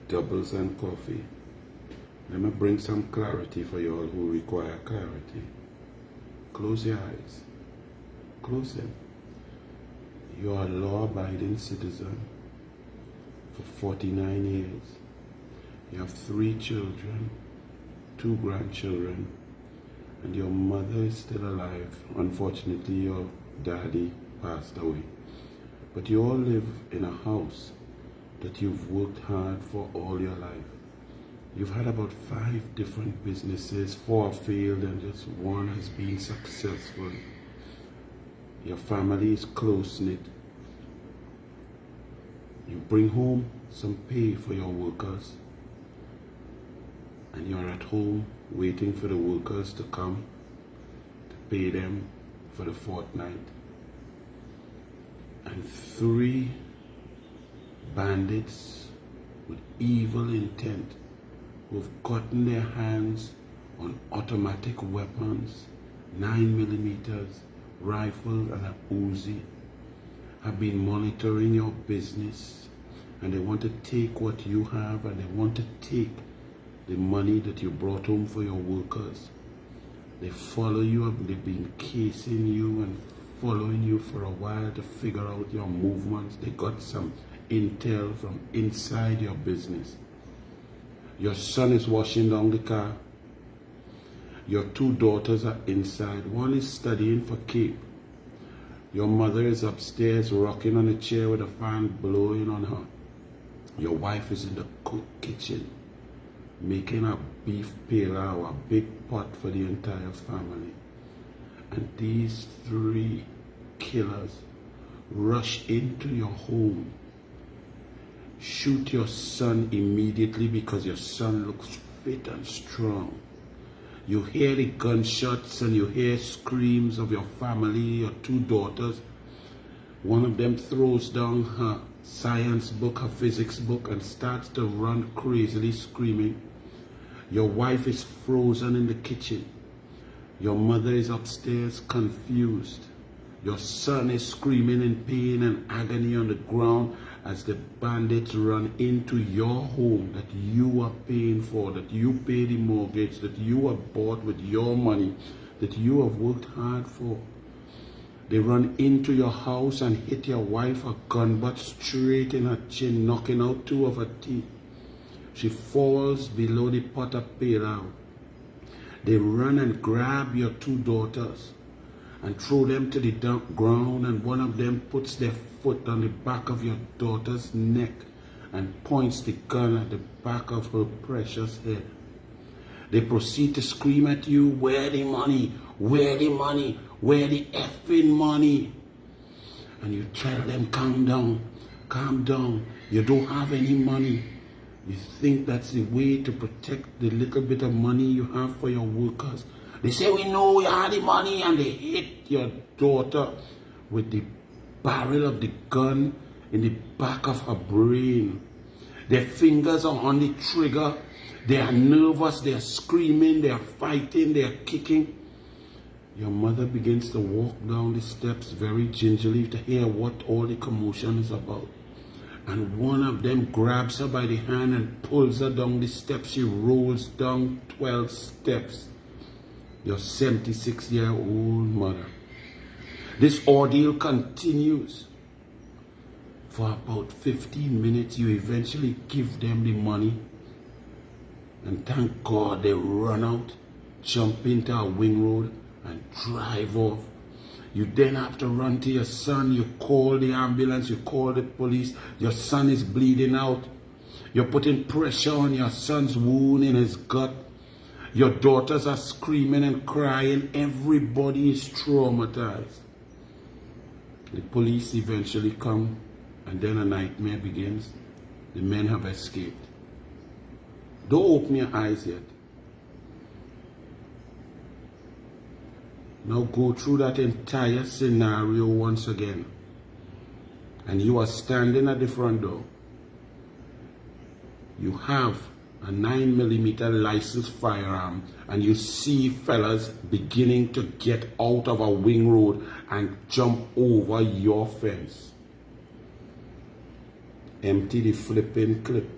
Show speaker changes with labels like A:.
A: doubles and coffee. Let me bring some clarity for you all who require clarity. Close your eyes. Close them. You are a law-abiding citizen for 49 years. You have 3 children, 2 grandchildren, and your mother is still alive. Unfortunately, your daddy passed away. But you all live in a house that you've worked hard for all your life. You've had about 5 different businesses, 4 have failed and just 1 has been successful. Your family is close-knit. You bring home some pay for your workers, and you're at home waiting for the workers to come to pay them for the fortnight. And 3 bandits with evil intent who've gotten their hands on automatic weapons, 9mm, rifle and a Uzi, have been monitoring your business, and they want to take what you have, and they want to take the money that you brought home for your workers. They follow you up, they've been casing you and following you for a while to figure out your movements. They got some intel from inside your business. Your son is washing down the car. Your 2 daughters are inside. 1 is studying for CAPE. Your mother is upstairs rocking on a chair with a fan blowing on her. Your wife is in the kitchen making a beef pilau, a big pot for the entire family. And these 3 killers rush into your home, shoot your son immediately because your son looks fit and strong. You hear the gunshots and you hear screams of your family, your 2 daughters. One of them throws down her science book, her physics book, and starts to run crazily screaming. Your wife is frozen in the kitchen. Your mother is upstairs confused. Your son is screaming in pain and agony on the ground as the bandits run into your home that you are paying for, that you pay the mortgage, that you have bought with your money, that you have worked hard for. They run into your house and hit your wife a gun butt straight in her chin, knocking out 2 of her teeth. She falls below the pot of pilau. They run and grab your 2 daughters and throw them to the ground, and one of them puts their foot on the back of your daughter's neck and points the gun at the back of her precious head. They proceed to scream at you, "Where the money? Where the money? Where the effing money?" And you tell them, "Calm down, calm down. You don't have any money." You think that's the way to protect the little bit of money you have for your workers. They say, "We know you have the money," and they hit your daughter with the barrel of the gun in the back of her brain. Their fingers are on the trigger. They are nervous, they are screaming, they are fighting, they are kicking. Your mother begins to walk down the steps very gingerly to hear what all the commotion is about. And one of them grabs her by the hand and pulls her down the steps. She rolls down 12 steps. Your 76-year-old mother. This ordeal continues for about 15 minutes. You eventually give them the money, and thank God they run out, jump into a wing road and drive off. You then have to run to your son. You call the ambulance, you call the police. Your son is bleeding out. You're putting pressure on your son's wound in his gut. Your daughters are screaming and crying. Everybody is traumatized. The police eventually come, and then a nightmare begins. The men have escaped. Don't open your eyes yet. Now go through that entire scenario once again. And you are standing at the front door. You have a 9mm licensed firearm, and you see fellas beginning to get out of a wing road and jump over your fence. Empty the flipping clip.